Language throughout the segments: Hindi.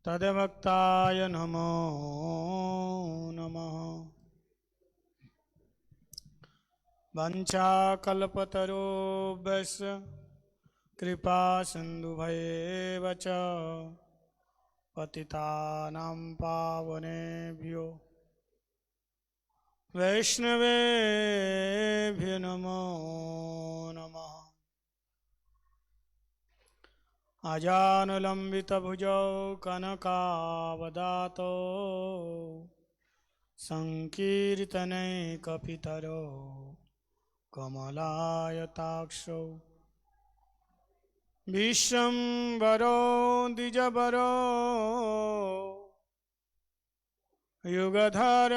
तद्भक्ताय नमो नमः। वंशाकल्पतरुभ्यश्च कृपा सिन्धुभ्येव च पतितानां पावनेभ्यो वैष्णवेभ्यो नमो नमः। अजानुलम्बितभुजौ कनकावदातो संकीर्तनैकपितरो कमलायताक्षौ विश्वम्भरो द्विजवरो युगधर्मपालो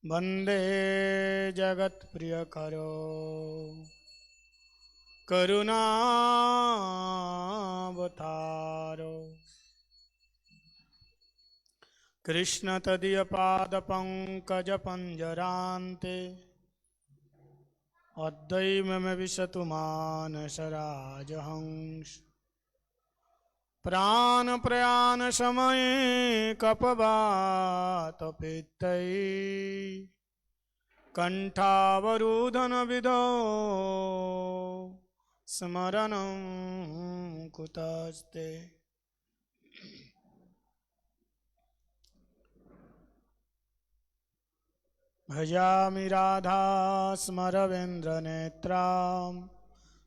वन्दे जगत्प्रियकरो करुणावतारो कृष्णतदीयपादपङ्कजपञ्जरान्ते अद्वैमम विशतु मानसराजहंस प्राणप्रयाणसमये कपवातपित्तै कण्ठावरोधनविधौ स्मरणं कुतस्ते। भजामि राधा स्मरवेन्द्रनेत्रां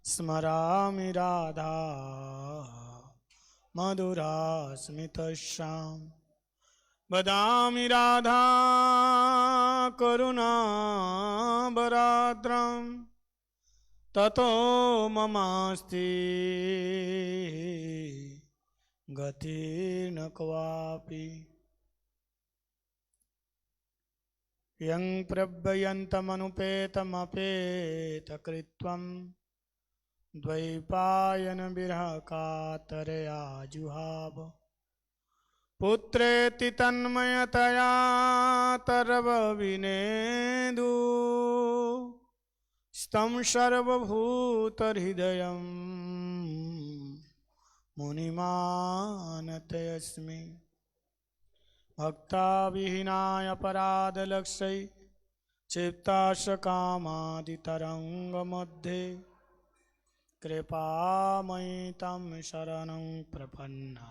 स्मरामि राधा मधुरास्मितश्यां वदामि राधा करुणावराद्रं ततो ममास्ति गतिर्न क्वापि। यं प्रव्ययन्तमनुपेतमपेतकृत्वं द्वैपायनविरहकातरया जुहाव पुत्रेति तन्मयतया तरवविनेदु स्तं सर्वभूतहृदयं मुनिमानतोऽस्मि। भक्ताविहीनाय अपराधलक्ष्यै क्षिप्ताशकामादितरङ्गमध्ये कृपामयि तं शरणं प्रपन्ना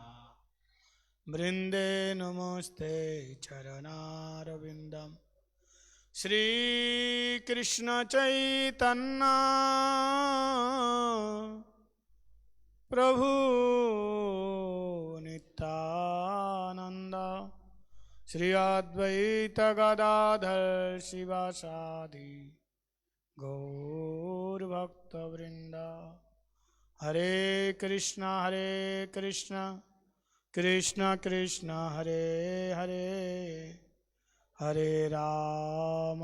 वृन्दे नमस्ते चरणारविन्दं। श्रीकृष्ण चैतन्य प्रभु नित्यानन्द श्री अद्वैत गदाधर शिवासादि गौरभक्तवृंद। हरे कृष्णा कृष्ण कृष्ण हरे हरे हरे राम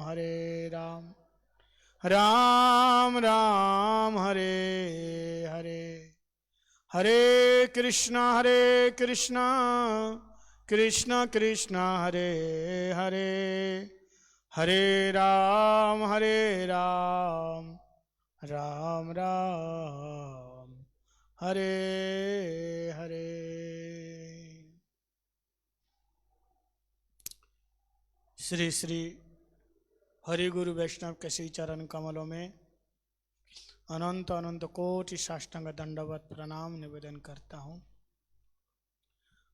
राम राम हरे हरे। हरे कृष्णा कृष्ण कृष्ण हरे हरे हरे राम राम राम हरे हरे। श्री श्री हरि गुरु वैष्णव के श्री चरण कमलों में अनंत अनंत कोटि साष्टांग दंडवत प्रणाम निवेदन करता हूँ।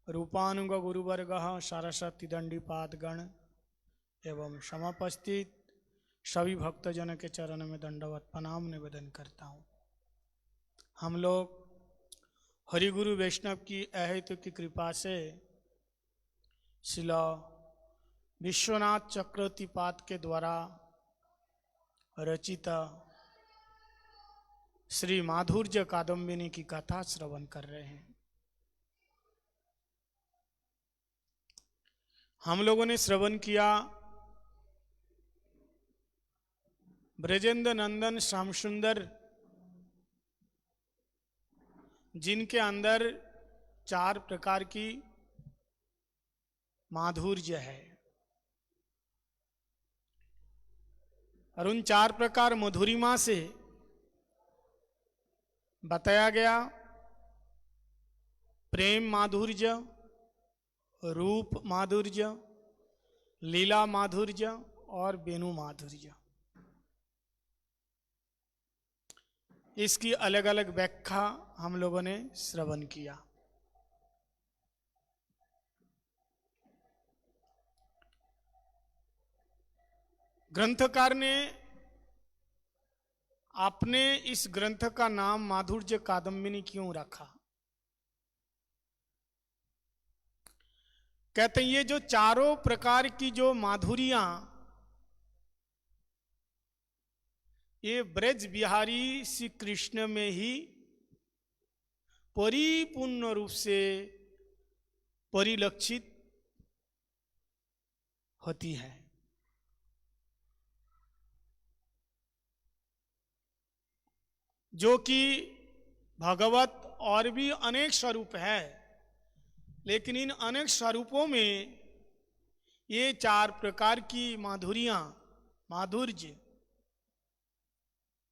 रूपानुग गुरुवर्ग सरस्वती दंडीपादगण एवं समापस्थित सभी भक्तजन के चरण में दंडवत प्रणाम निवेदन करता हूँ। हम लोग हरि गुरु वैष्णव की अहेतु की कृपा से शिला विश्वनाथ चक्रवर्तीपाद के द्वारा रचित श्री माधुर्य कादम्बिनी की कथा श्रवण कर रहे हैं। हम लोगों ने श्रवण किया ब्रजेंद्र नंदन श्याम सुंदर जिनके अंदर 4 प्रकार की माधुर्य है और उन 4 प्रकार मधुरिमा से बताया गया प्रेम माधुर्य, रूप माधुर्य, लीला माधुर्य और वेणु माधुर्य। इसकी अलग अलग व्याख्या हम लोगों ने श्रवण किया। ग्रंथकार ने अपने इस ग्रंथ का नाम माधुर्य कादम्बिनी क्यों रखा? कहते हैं ये जो चारों प्रकार की जो माधुरियां ये ब्रज बिहारी श्री कृष्ण में ही परिपूर्ण रूप से परिलक्षित होती है। जो कि भगवत और भी अनेक स्वरूप है, लेकिन इन अनेक स्वरूपों में ये चार प्रकार की माधुरियां, माधुर्य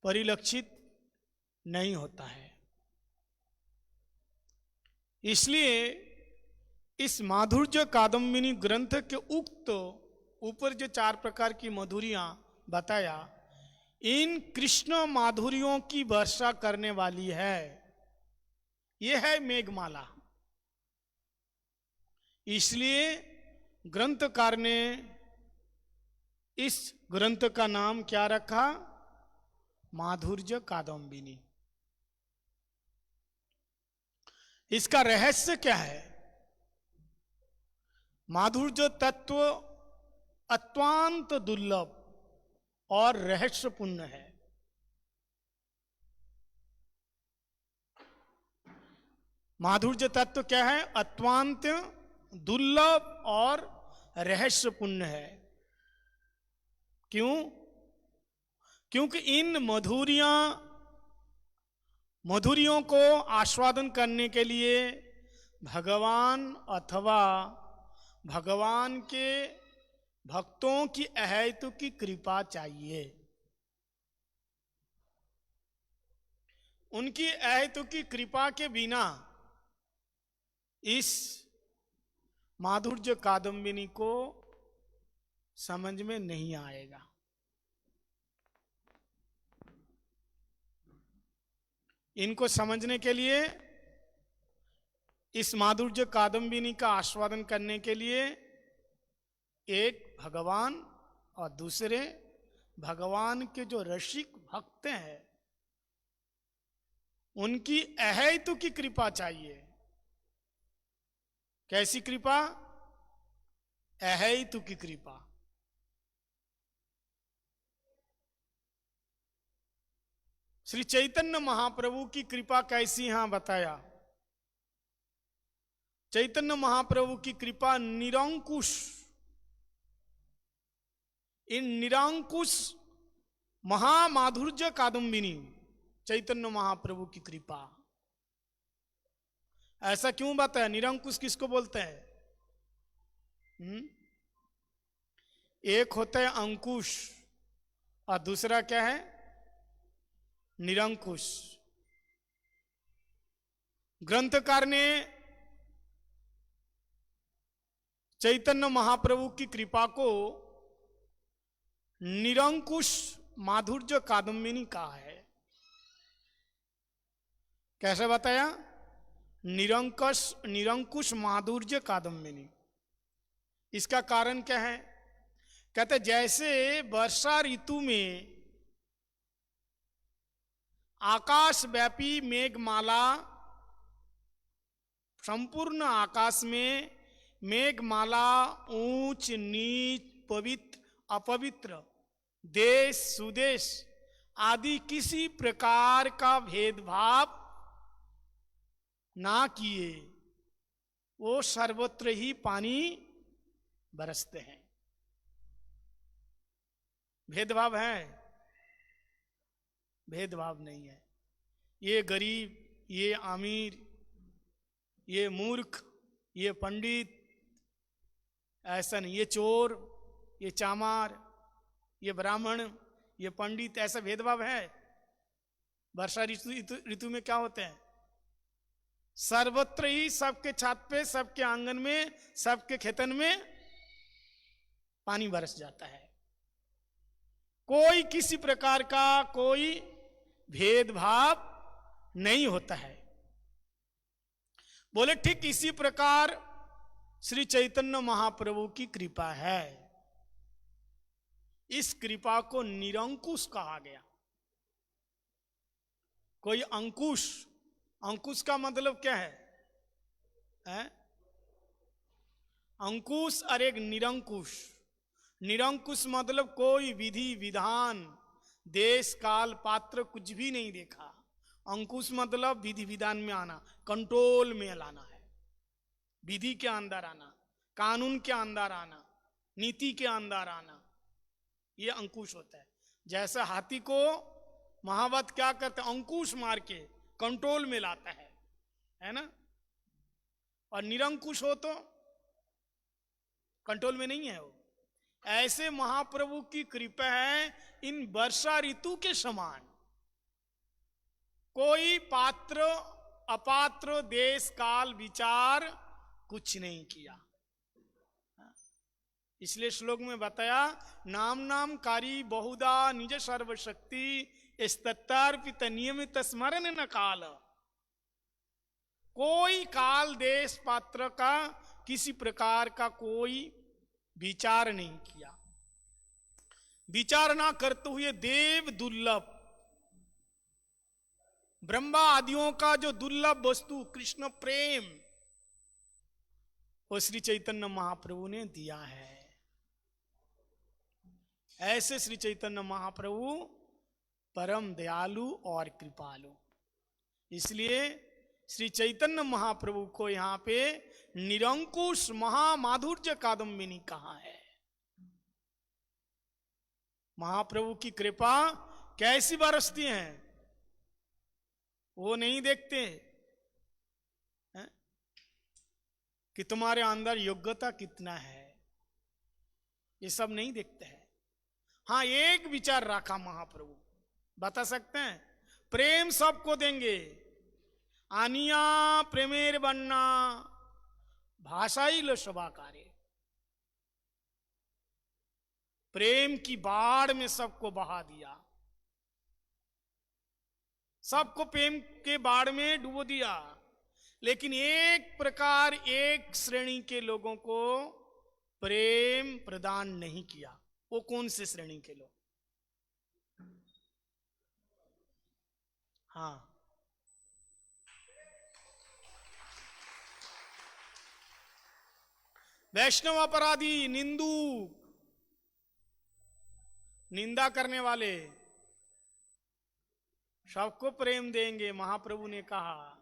परिलक्षित नहीं होता है। इसलिए इस माधुर्य कादम्बिनी ग्रंथ के उक्त ऊपर जो चार प्रकार की माधुरियां बताया, इन कृष्ण माधुर्यों की वर्षा करने वाली है। यह है मेघमाला। इसलिए ग्रंथकार ने इस ग्रंथ का नाम क्या रखा? माधुर्य कादम्बिनी। इसका रहस्य क्या है? माधुर्य तत्व अत्यंत दुर्लभ और रहस्यपूर्ण है। माधुर्य तत्व क्या है? अत्यंत दुर्लभ और रहस्यपूर्ण है। क्यों? क्योंकि इन मधुरियों को आस्वादन करने के लिए भगवान अथवा भगवान के भक्तों की अहेतु की कृपा चाहिए। उनकी अहेतु की कृपा के बिना इस माधुर्य कादम्बिनी को समझ में नहीं आएगा। इनको समझने के लिए, इस माधुर्य कादम्बिनी का आस्वादन करने के लिए एक भगवान और दूसरे भगवान के जो रसिक भक्त हैं उनकी अहेतु की कृपा चाहिए। कैसी कृपा? अहेतु की कृपा। श्री चैतन्य महाप्रभु की कृपा कैसी? यहां बताया चैतन्य महाप्रभु की कृपा निरंकुश, इन निरंकुश महामाधुर्य कादम्बिनी चैतन्य महाप्रभु की कृपा। ऐसा क्यों बताया? निरंकुश किसको बोलते हैं? एक होता है अंकुश और दूसरा क्या है? निरंकुश। ग्रंथकार ने चैतन्य महाप्रभु की कृपा को निरंकुश माधुर्य कादम्बिनी कहा है। कैसे बताया? निरंकुश माधुर्य कादम्बिनी। इसका कारण क्या है? कहते जैसे वर्षा ऋतु में आकाश व्यापी मेघमाला, संपूर्ण आकाश में मेघमाला ऊंच नीच, पवित्र अपवित्र, देश सुदेश आदि किसी प्रकार का भेदभाव ना किए वो सर्वत्र ही पानी बरसते हैं। भेदभाव है? भेदभाव नहीं है। ये गरीब, ये अमीर, ये मूर्ख, ये पंडित, ऐसा नहीं। ये चोर, ये चामार, ये ब्राह्मण, ये पंडित, ऐसा भेदभाव है? वर्षा ऋतु में क्या होते हैं? सर्वत्र ही सबके छत पे, सबके आंगन में, सबके खेतन में पानी बरस जाता है। कोई किसी प्रकार का कोई भेदभाव नहीं होता है। बोले ठीक इसी प्रकार श्री चैतन्य महाप्रभु की कृपा है। इस कृपा को निरंकुश कहा गया। कोई अंकुश, अंकुश का मतलब क्या है? अंकुश और एक निरंकुश। निरंकुश मतलब कोई विधि विधान, देश काल पात्र कुछ भी नहीं देखा। अंकुश मतलब विधि विधान में आना, कंट्रोल में लाना है, विधि के अंदर आना, कानून के अंदर आना, नीति के अंदर आना, ये अंकुश होता है। जैसा हाथी को महावत क्या करते हैं? अंकुश मार के कंट्रोल में लाता है ना। और निरंकुश हो तो कंट्रोल में नहीं है वो। ऐसे महाप्रभु की कृपा है इन वर्षा ऋतु के समान। कोई पात्र अपात्र, देश काल विचार कुछ नहीं किया। इसलिए श्लोक में बताया, नाम नाम कारी बहुधा निज सर्वशक्ति स्तर्पित नियमित स्मरण न काल। कोई काल देश पात्र का किसी प्रकार का कोई विचार नहीं किया। विचार ना करते हुए देव दुर्लभ, ब्रह्मा आदियों का जो दुर्लभ वस्तु कृष्ण प्रेम, वो श्री चैतन्य महाप्रभु ने दिया है। ऐसे श्री चैतन्य महाप्रभु परम दयालु और कृपालु। इसलिए श्री चैतन्य महाप्रभु को यहां पे निरंकुश महामाधुर्य कादम्बिनी कहा है। महाप्रभु की कृपा कैसी बरसती है वो नहीं देखते हैं कि तुम्हारे अंदर योग्यता कितना है, ये सब नहीं देखते हैं। हाँ, एक विचार रखा महाप्रभु, बता सकते हैं, प्रेम सबको देंगे, आनिया प्रेमेर बन्ना भाषाई लो शबाकारे। प्रेम की बाढ़ में सबको बहा दिया, सबको प्रेम के बाढ़ में डुबो दिया। लेकिन एक प्रकार, एक श्रेणी के लोगों को प्रेम प्रदान नहीं किया। वो कौन से श्रेणी के लोग? हाँ, वैष्णव अपराधी, निंदू, निंदा करने वाले सबको प्रेम देंगे, महाप्रभु ने कहा।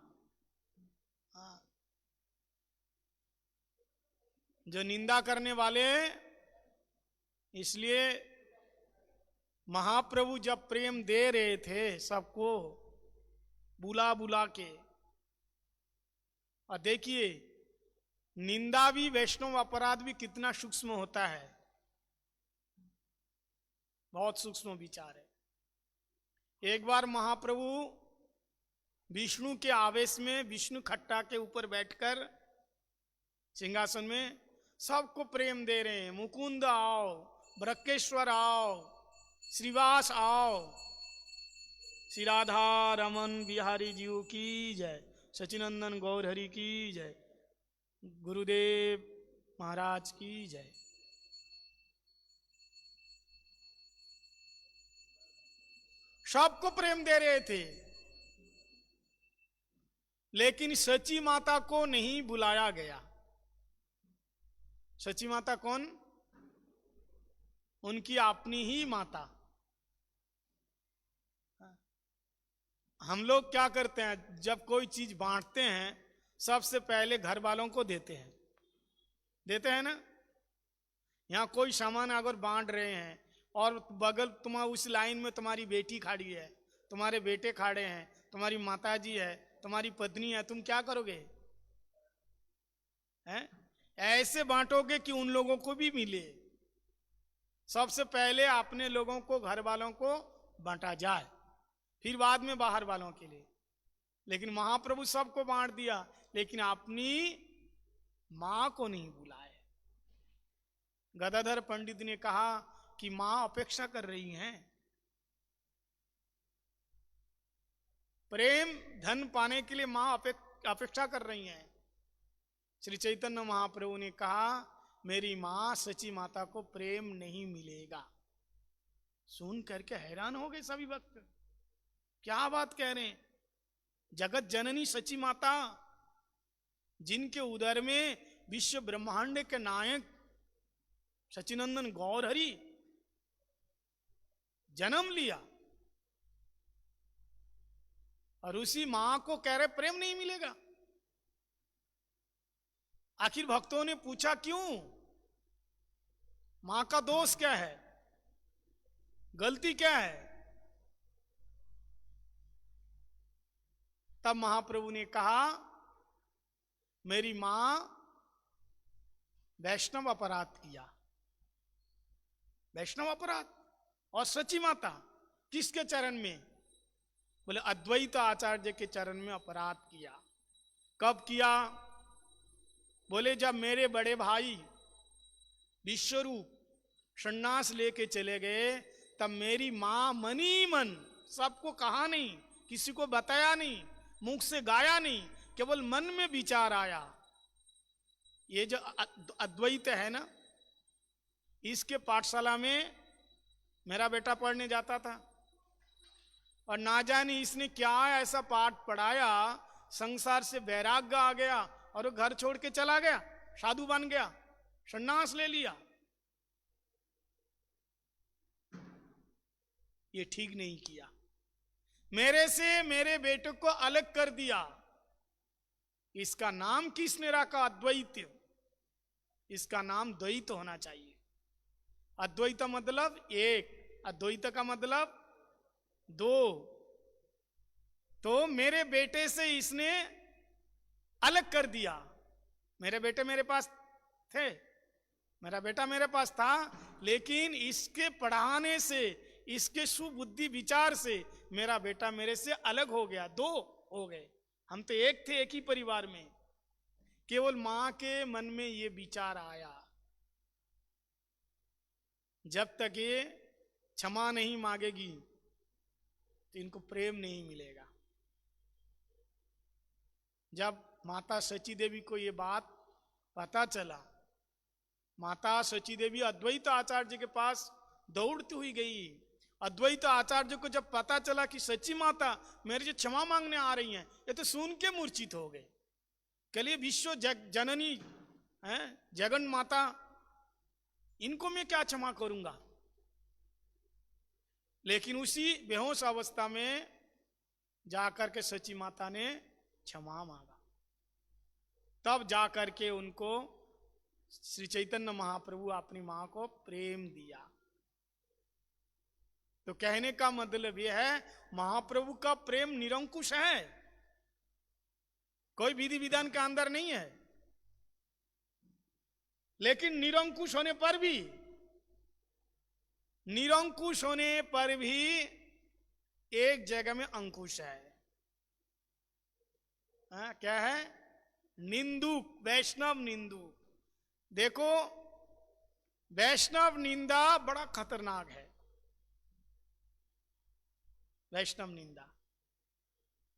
जो निंदा करने वाले, इसलिए महाप्रभु जब प्रेम दे रहे थे सबको बुला बुला के, और देखिए निंदा भी, वैष्णव अपराध भी कितना सूक्ष्म होता है, बहुत सूक्ष्म विचार है। एक बार महाप्रभु विष्णु के आवेश में विष्णु खट्टा के ऊपर बैठकर सिंहासन में सबको प्रेम दे रहे हैं। मुकुंद आओ, ब्रह्मेश्वर आओ, श्रीवास आओ, श्री राधा रमन बिहारी जीव की जय, सचिनंदन गौर हरि की जय, गुरुदेव महाराज की जय। सबको प्रेम दे रहे थे, लेकिन सची माता को नहीं बुलाया गया। सची माता कौन? उनकी अपनी ही माता। हम लोग क्या करते हैं, जब कोई चीज बांटते हैं सबसे पहले घर वालों को देते हैं ना। यहां कोई सामान अगर बांट रहे हैं और बगल तुम्हारा उस लाइन में तुम्हारी बेटी खड़ी है, तुम्हारे बेटे खड़े हैं, तुम्हारी माताजी है, तुम्हारी पत्नी है, तुम क्या करोगे? हैं? ऐसे बांटोगे कि उन लोगों को भी मिले। सबसे पहले अपने लोगों को, घर वालों को बांटा जाए, फिर बाद में बाहर वालों के लिए। लेकिन महाप्रभु सबको बांट दिया, लेकिन अपनी मां को नहीं बुलाए। गदाधर पंडित ने कहा कि मां अपेक्षा कर रही हैं, प्रेम धन पाने के लिए मां अपेक्षा कर रही हैं। श्री चैतन्य महाप्रभु ने कहा मेरी मां सची माता को प्रेम नहीं मिलेगा। सुन करके हैरान हो गए सभी भक्त, क्या बात कह रहे हैं। जगत जननी सची माता, जिनके उदर में विश्व ब्रह्मांड के नायक सचिनंदन गौर हरि जन्म लिया, और उसी मां को कह रहे प्रेम नहीं मिलेगा। आखिर भक्तों ने पूछा क्यों, मां का दोष क्या है, गलती क्या है। तब महाप्रभु ने कहा मेरी मां वैष्णव अपराध किया। वैष्णव अपराध और सची माता किसके चरण में, बोले अद्वैत आचार्य के चरण में अपराध किया। कब किया, बोले जब मेरे बड़े भाई विश्वरूप सन्यास लेके चले गए, तब मेरी मां मनी मन, सबको कहा नहीं, किसी को बताया नहीं, मुख से गाया नहीं, केवल मन में विचार आया। ये जो अद्वैत है ना, इसके पाठशाला में मेरा बेटा पढ़ने जाता था, और ना जाने इसने क्या ऐसा पाठ पढ़ाया, संसार से वैराग्य आ गया और वो घर छोड़ के चला गया, साधु बन गया, सन्यास ले लिया। ये ठीक नहीं किया, मेरे से मेरे बेटे को अलग कर दिया। इसका नाम किसने रखा, अद्वैत। इसका नाम द्वैत होना चाहिए। अद्वैत मतलब एक, अद्वैत का मतलब दो। तो मेरे बेटे से इसने अलग कर दिया। मेरे बेटे मेरे पास थे, मेरा बेटा मेरे पास था, लेकिन इसके पढ़ाने से, इसके सुबुद्धि विचार से मेरा बेटा मेरे से अलग हो गया, दो हो गए। हम तो एक थे, एक ही परिवार में। केवल मां के मन में ये विचार आया, जब तक ये क्षमा नहीं मांगेगी तो इनको प्रेम नहीं मिलेगा। जब माता सची देवी को ये बात पता चला, माता सची देवी अद्वैत आचार्य के पास दौड़ती हुई गई। अद्वैत आचार्य को जब पता चला कि सच्ची माता मेरे से क्षमा मांगने आ रही हैं, ये तो सुन के मूर्छित हो गए। कलिए विश्व जननी है, जगन माता, इनको मैं क्या क्षमा करूंगा। लेकिन उसी बेहोश अवस्था में जाकर के सच्ची माता ने क्षमा मांगा। तब जाकर के उनको श्री चैतन्य महाप्रभु अपनी मां को प्रेम दिया। तो कहने का मतलब यह है, महाप्रभु का प्रेम निरंकुश है, कोई विधि विधान के अंदर नहीं है। लेकिन निरंकुश होने पर भी, निरंकुश होने पर भी एक जगह में अंकुश है। क्या है, निंदुक, वैष्णव निंदुक। देखो, वैष्णव निंदा बड़ा खतरनाक है। वैष्णव निंदा,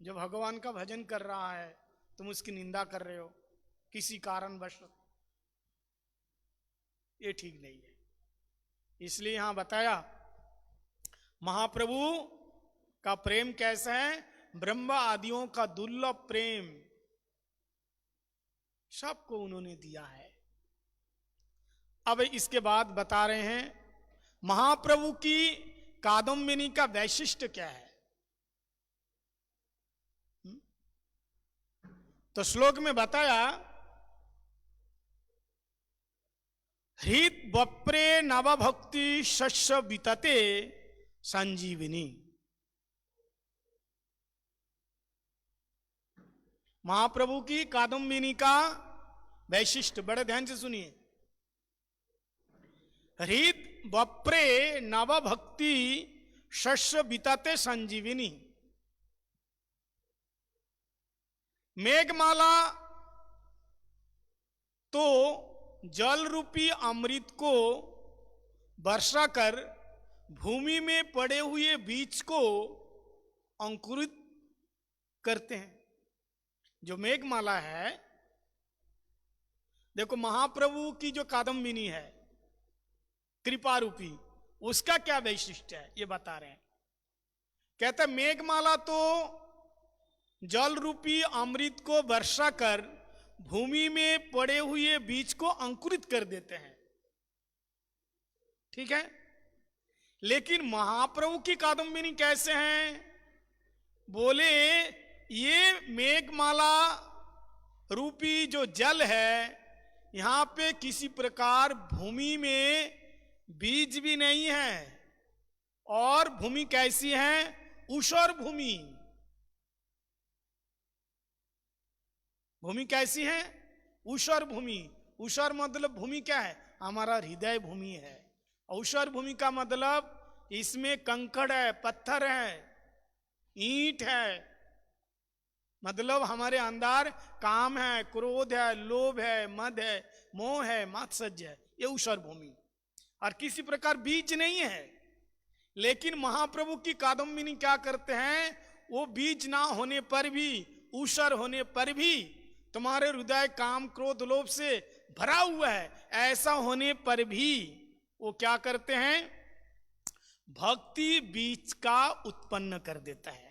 जो भगवान का भजन कर रहा है तुम उसकी निंदा कर रहे हो किसी कारणवश, ये ठीक नहीं है। इसलिए यहां बताया महाप्रभु का प्रेम कैसा है, ब्रह्मा आदियों का दुर्लभ प्रेम सबको उन्होंने दिया है। अब इसके बाद बता रहे हैं महाप्रभु की कादम्बिनी का वैशिष्ट्य क्या है। तो श्लोक में बताया, हृत वप्रे नवभक्ति शस्य वितते संजीविनी। महाप्रभु की कादम्बिनी का वैशिष्ट्य बड़े ध्यान से सुनिए। हृत वप्रे नवभक्ति शस्य वितते संजीविनी। मेघमाला तो जल रूपी अमृत को वर्षा कर भूमि में पड़े हुए बीज को अंकुरित करते हैं। जो मेघमाला है, देखो महाप्रभु की जो कादम्बिनी है कृपा रूपी, उसका क्या वैशिष्ट्य है ये बता रहे हैं। कहते हैं मेघमाला तो जल रूपी अमृत को वर्षा कर भूमि में पड़े हुए बीज को अंकुरित कर देते हैं, ठीक है। लेकिन महाप्रभु की कादम्बिनी कैसे हैं? बोले ये मेघमाला रूपी जो जल है, यहां पे किसी प्रकार भूमि में बीज भी नहीं है, और भूमि कैसी है? ऊषर भूमि। भूमि कैसी है? ऊषर भूमि। ऊषर मतलब भूमि क्या है? हमारा हृदय भूमि है। ऊषर भूमि का मतलब इसमें कंकड़ है, पत्थर है, ईंट है, मतलब हमारे अंदर काम है, क्रोध है, लोभ है, मद है, मोह है, मात्सर्य है, ये ऊषर भूमि। और किसी प्रकार बीज नहीं है। लेकिन महाप्रभु की कादम्बिनी क्या करते हैं? वो बीज ना होने पर भी, ऊषर होने पर भी, तुम्हारे हृदय काम क्रोध लोभ से भरा हुआ है, ऐसा होने पर भी वो क्या करते हैं? भक्ति बीज का उत्पन्न कर देता है।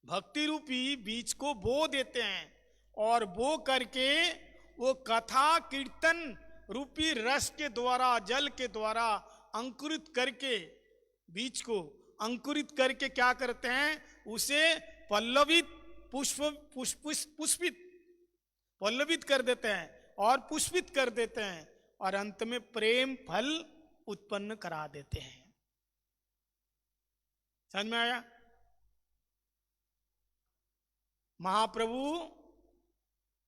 भक्ति रूपी बीज को बो देते हैं, और बो करके वो कथा कीर्तन रूपी रस के द्वारा, जल के द्वारा अंकुरित करके, बीज को अंकुरित करके क्या करते हैं? उसे पल्लवित पुष्पित पल्लवित कर देते हैं और पुष्पित कर देते हैं, और अंत में प्रेम फल उत्पन्न करा देते हैं। समझ में आया? महाप्रभु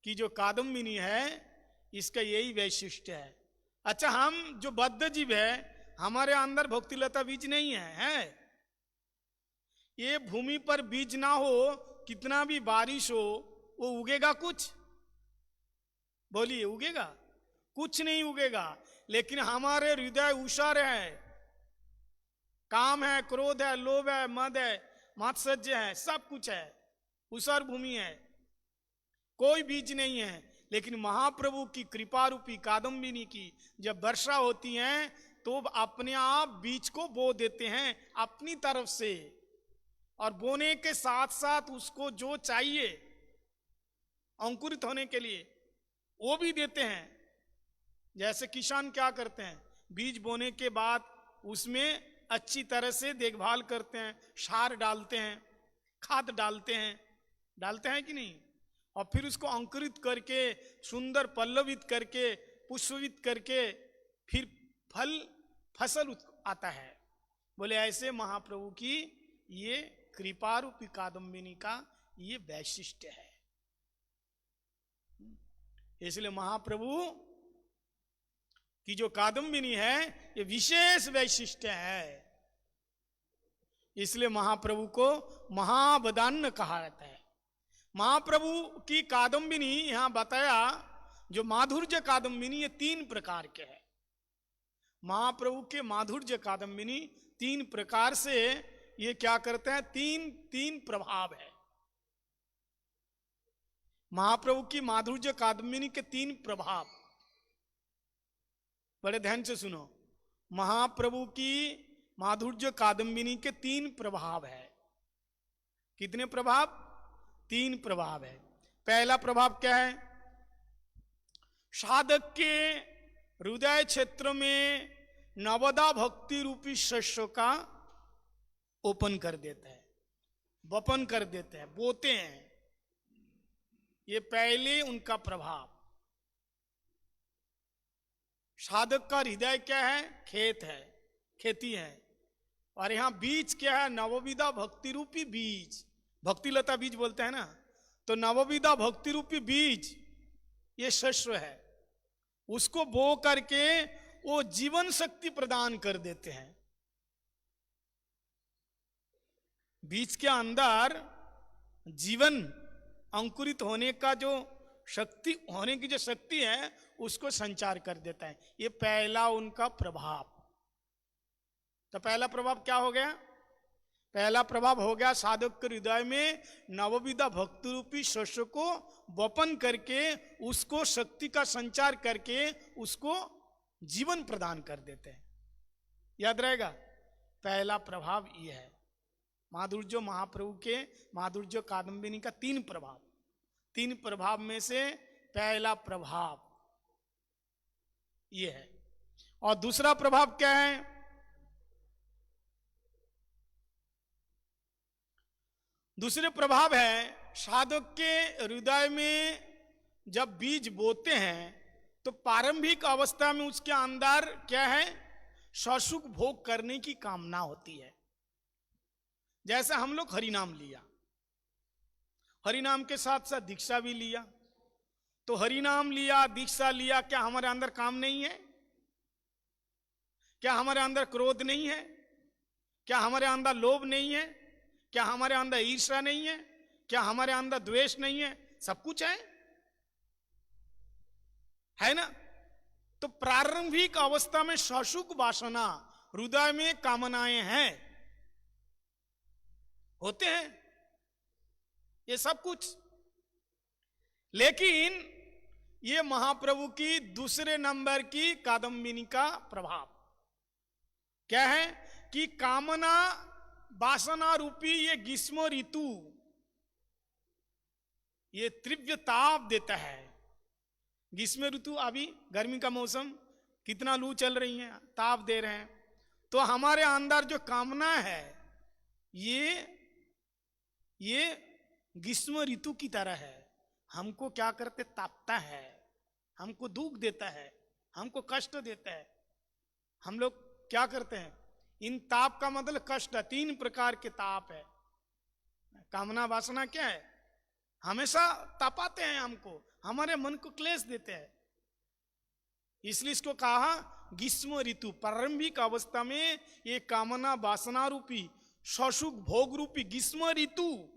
की जो कादम्बिनी है, इसका यही वैशिष्ट्य है। अच्छा, हम जो बद्ध जीव है, हमारे अंदर भक्तिलता बीज नहीं है। ये भूमि पर बीज ना हो, कितना भी बारिश हो, वो उगेगा कुछ? बोलिए, उगेगा? कुछ नहीं उगेगा। लेकिन हमारे हृदय ऊषर है, काम है, क्रोध है, लोभ है, मद है, मात्सर्य है, सब कुछ है, ऊषर भूमि है, कोई बीज नहीं है। लेकिन महाप्रभु की कृपा रूपी कादम्बिनी की जब वर्षा होती है, तो अपने आप बीज को बो देते हैं अपनी तरफ से, और बोने के साथ साथ उसको जो चाहिए अंकुरित होने के लिए वो भी देते हैं। जैसे किसान क्या करते हैं? बीज बोने के बाद उसमें अच्छी तरह से देखभाल करते हैं, सार डालते हैं, खाद डालते हैं कि नहीं? और फिर उसको अंकुरित करके, सुंदर पल्लवित करके, पुष्पित करके, फिर फसल आता है। बोले ऐसे महाप्रभु की ये कृपा रूपी कादम्बिनी का ये वैशिष्ट्य है। इसलिए महाप्रभु की जो कादम्बिनी है, ये विशेष वैशिष्ट्य है। इसलिए महाप्रभु को महावदान्य कहा जाता है। महाप्रभु की कादम्बिनी यहां बताया, जो माधुर्य कादम्बिनी, ये 3 प्रकार के है। महाप्रभु के माधुर्य कादम्बिनी 3 प्रकार से ये क्या करते हैं? तीन प्रभाव है। महाप्रभु की माधुर्य कादम्बिनी के 3 प्रभाव, बड़े ध्यान से सुनो। महाप्रभु की माधुर्य कादम्बिनी के 3 प्रभाव है। कितने प्रभाव? 3 प्रभाव है। पहला प्रभाव क्या है? साधक के हृदय क्षेत्र में नवदा भक्ति रूपी शस्यों का ओपन कर देता है, वपन कर देते हैं, बोते हैं। ये पहले उनका प्रभाव। साधक का हृदय क्या है? खेत है, खेती है, और यहां बीज क्या है? नवविधा भक्ति रूपी बीज, भक्ति लता बीज बोलते हैं ना, तो नवविधा भक्ति रूपी बीज ये शस्य है। उसको बो करके वो जीवन शक्ति प्रदान कर देते हैं। बीज के अंदर जीवन अंकुरित होने का जो शक्ति, होने की जो शक्ति है उसको संचार कर देता है। ये पहला उनका प्रभाव। तो पहला प्रभाव क्या हो गया? पहला प्रभाव हो गया साधक के हृदय में नवविधा भक्ति रूपी शस्त्र को वपन करके उसको शक्ति का संचार करके उसको जीवन प्रदान कर देते हैं। याद रहेगा, पहला प्रभाव ये है। माधुर्य महाप्रभु के माधुर्य कादम्बिनी का 3 प्रभाव, 3 प्रभाव में से पहला प्रभाव ये है। और दूसरा प्रभाव क्या है? दूसरे प्रभाव है साधक के हृदय में जब बीज बोते हैं तो प्रारंभिक अवस्था में उसके अंदर क्या है? ससुख भोग करने की कामना होती है। जैसे हम लोग हरिनाम लिया, हरिनाम के साथ साथ दीक्षा भी लिया, तो हरिनाम लिया, दीक्षा लिया, क्या हमारे अंदर काम नहीं है? क्या हमारे अंदर क्रोध नहीं है? क्या हमारे अंदर लोभ नहीं है? क्या हमारे अंदर ईर्ष्या नहीं है? क्या हमारे अंदर द्वेष नहीं है? सब कुछ है ना? तो प्रारंभिक अवस्था में ससुख वासना, हृदय में कामनाएं हैं, होते हैं ये सब कुछ। लेकिन ये महाप्रभु की दूसरे नंबर की कादम्बिनी का प्रभाव क्या है कि कामना वासना रूपी ये ग्रीष्म ऋतु ये तीव्र ताप देता है। ग्रीष्म ऋतु, अभी गर्मी का मौसम, कितना लू चल रही है, ताप दे रहे हैं। तो हमारे अंदर जो कामना है ये ग्रीष्म ऋतु की तरह है। हमको क्या करते? तापता है, हमको दुख देता है, हमको कष्ट देता है। हम लोग क्या करते हैं? इन ताप का मतलब कष्ट है। 3 प्रकार के ताप है। कामना वासना क्या है? हमेशा तपाते हैं हमको, हमारे मन को क्लेश देते हैं। इसलिए इसको कहा ग्रीष्म ऋतु। प्रारंभिक अवस्था में ये कामना वासना रूपी ससुख भोग रूपी ग्रीष्म ऋतु,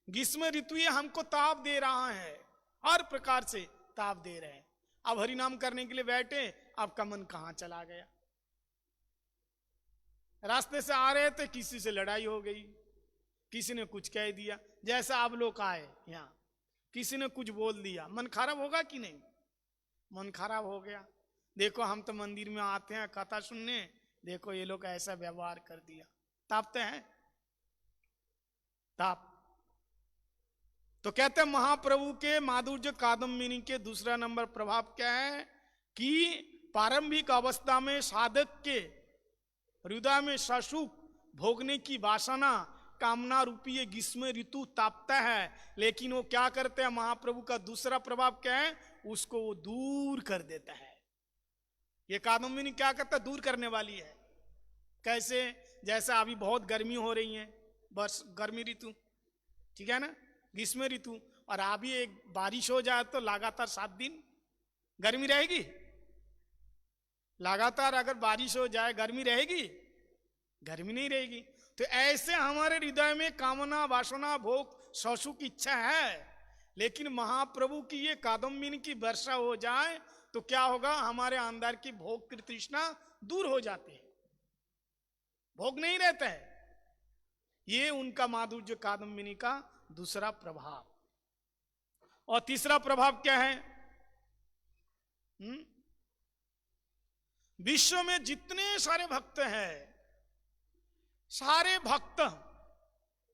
ग्रीष्म ऋतु ये हमको ताप दे रहा है, हर प्रकार से ताप दे रहे हैं। अब हरिनाम करने के लिए बैठे, आपका मन कहां चला गया? रास्ते से आ रहे थे, किसी से लड़ाई हो गई, किसी ने कुछ कह दिया। जैसे आप लोग आए यहाँ, किसी ने कुछ बोल दिया, मन खराब होगा कि नहीं? मन खराब हो गया। देखो हम तो मंदिर में आते हैं कथा सुनने, देखो ये लोग ऐसा व्यवहार कर दिया। तापते हैं, ताप। तो कहते हैं महाप्रभु के माधुर्य कादम्बिनी के दूसरा नंबर प्रभाव क्या है कि प्रारंभिक अवस्था में साधक के हृदय में ससुख भोगने की वासना कामना रूपी ये ग्रीष्म ऋतु तापता है। लेकिन वो क्या करते हैं? महाप्रभु का दूसरा प्रभाव क्या है? उसको वो दूर कर देता है। ये कादम्बिनी क्या करता है? दूर करने वाली है। कैसे? जैसे अभी बहुत गर्मी हो रही है, बस गर्मी ऋतु, ठीक है ना, ग्रीष्म ऋतु, और अभी एक बारिश हो जाए तो लगातार 7 दिन गर्मी रहेगी। लगातार अगर बारिश हो जाए गर्मी रहेगी? गर्मी नहीं रहेगी। तो ऐसे हमारे हृदय में कामना वासना भोग ससुख इच्छा है। लेकिन महाप्रभु की ये कादम्बिनी की वर्षा हो जाए तो क्या होगा? हमारे अंदर की भोग की तृष्णा दूर हो जाती है, भोग नहीं रहता है। ये उनका माधुर्य कादम्बिनी का दूसरा प्रभाव। और तीसरा प्रभाव क्या है? विश्व में जितने सारे भक्त हैं, सारे भक्त,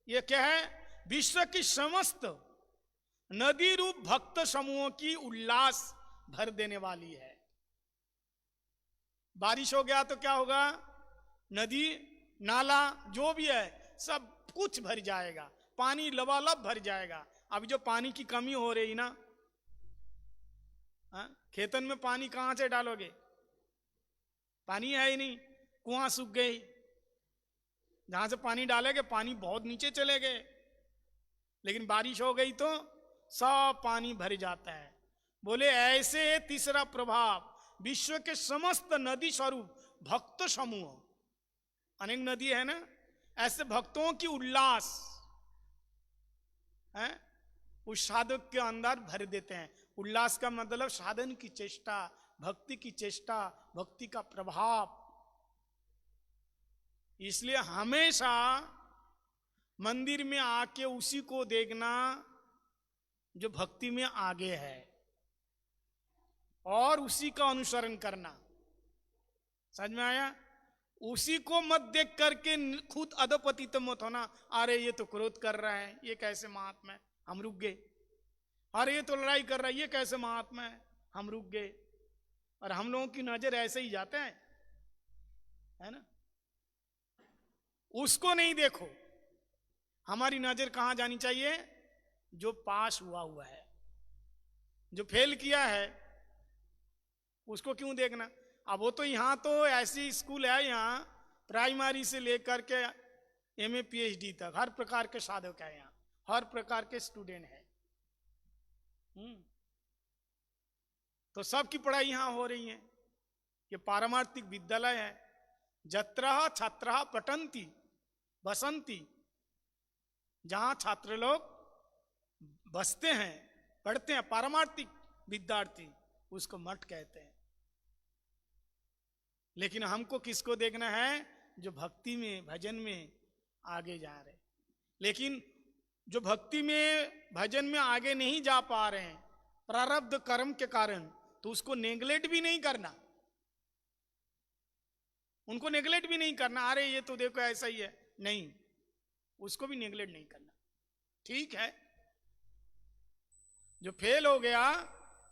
ये क्या है? विश्व की समस्त नदी रूप भक्त समूहों की उल्लास भर देने वाली है। बारिश हो गया तो क्या होगा? नदी नाला जो भी है सब कुछ भर जाएगा, पानी लबालब भर जाएगा। अभी जो पानी की कमी हो रही ना, खेतन में पानी कहां से डालोगे? पानी है ही नहीं, कुआं सूख गई, जहां से पानी डालेंगे पानी बहुत नीचे चले गए। लेकिन बारिश हो गई तो सब पानी भर जाता है। बोले ऐसे तीसरा प्रभाव, विश्व के समस्त नदी स्वरूप भक्त समूह, अनेक नदी है ना, ऐसे भक्तों की उल्लास हैं, उस साधक के अंदर भर देते हैं। उल्लास का मतलब साधन की चेष्टा, भक्ति की चेष्टा, भक्ति का प्रभाव। इसलिए हमेशा मंदिर में आके उसी को देखना जो भक्ति में आगे है और उसी का अनुसरण करना। समझ में आया? उसी को मत देख करके खुद अधपतित मत होना, अरे ये तो क्रोध कर रहा है, ये कैसे महात्मा है, हम रुक गए। अरे ये तो लड़ाई कर रहा है, ये कैसे महात्मा है, हम रुक गए। और हम लोगों की नजर ऐसे ही जाते हैं, है ना? उसको नहीं देखो। हमारी नजर कहां जानी चाहिए? जो पास हुआ है, जो फेल किया है, उसको क्यों देखना? अब वो तो यहाँ तो ऐसी स्कूल है, यहाँ प्राइमरी से लेकर के एमए पीएचडी तक हर प्रकार के साधक है, यहाँ हर प्रकार के स्टूडेंट है। तो सबकी पढ़ाई यहाँ हो रही है। ये पारमार्थिक विद्यालय है। जत्रः छात्रः पठन्ति बसंती, जहां छात्र लोग बसते हैं, पढ़ते हैं, पारमार्थिक विद्यार्थी, उसको मठ कहते हैं। लेकिन हमको किसको देखना है? जो भक्ति में, भजन में आगे जा रहे। लेकिन जो भक्ति में, भजन में आगे नहीं जा पा रहे हैं प्रारब्ध कर्म के कारण, तो उसको नेग्लेक्ट भी नहीं करना, उनको नेग्लेक्ट भी नहीं करना। अरे ये तो देखो ऐसा ही है, नहीं, उसको भी नेग्लेक्ट नहीं करना। ठीक है, जो फेल हो गया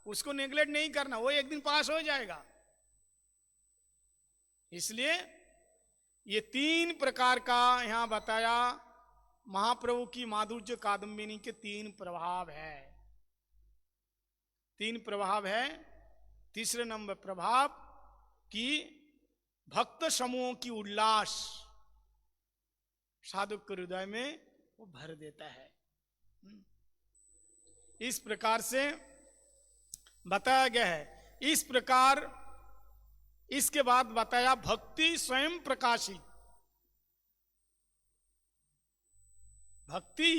उसको नेग्लेक्ट नहीं करना, वो एक दिन पास हो जाएगा। इसलिए ये 3 प्रकार का यहां बताया। महाप्रभु की माधुर्य कादम्बिनी के 3 प्रभाव है। 3 प्रभाव है। तीसरे नंबर प्रभाव की भक्त समूहों की उल्लास साधक के हृदय में वो भर देता है। इस प्रकार से बताया गया है। इस प्रकार इसके बाद बताया भक्ति स्वयं प्रकाशित। भक्ति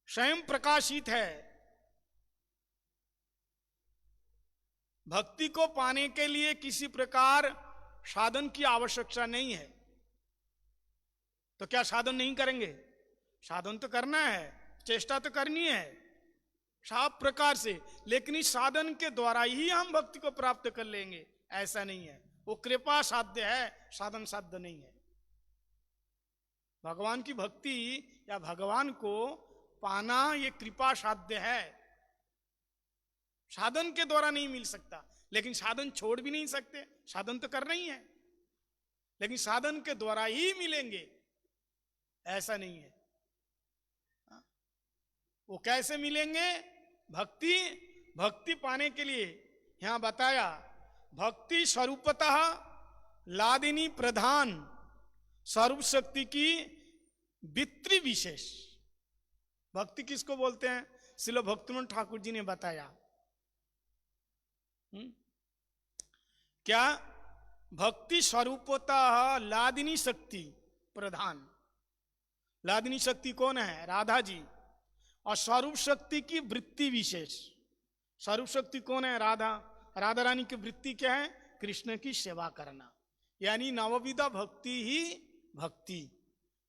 स्वयं प्रकाशित है। भक्ति को पाने के लिए किसी प्रकार साधन की आवश्यकता नहीं है। तो क्या साधन नहीं करेंगे? साधन तो करना है, चेष्टा तो करनी है सब प्रकार से, लेकिन इस साधन के द्वारा ही हम भक्ति को प्राप्त कर लेंगे ऐसा नहीं है। वो कृपा साध्य है, साधन साध्य नहीं है। भगवान की भक्ति या भगवान को पाना ये कृपा साध्य है, साधन के द्वारा नहीं मिल सकता। लेकिन साधन छोड़ भी नहीं सकते, साधन तो करना ही है, लेकिन साधन के द्वारा ही मिलेंगे ऐसा नहीं है। वो कैसे मिलेंगे? भक्ति पाने के लिए यहां बताया भक्ति स्वरूपतः लादिनी प्रधान, स्वरूप शक्ति की वित्री विशेष। भक्ति किसको बोलते हैं? श्रील भक्तिवेदांत ठाकुर जी ने बताया। क्या? भक्ति स्वरूपतः लादिनी शक्ति प्रधान। लादिनी शक्ति कौन है? राधा जी। और स्वरूप शक्ति की वृत्ति विशेष। स्वरूप शक्ति कौन है? राधा। राधा रानी की वृत्ति क्या है? कृष्ण की सेवा करना। यानी नवविधा भक्ति ही भक्ति,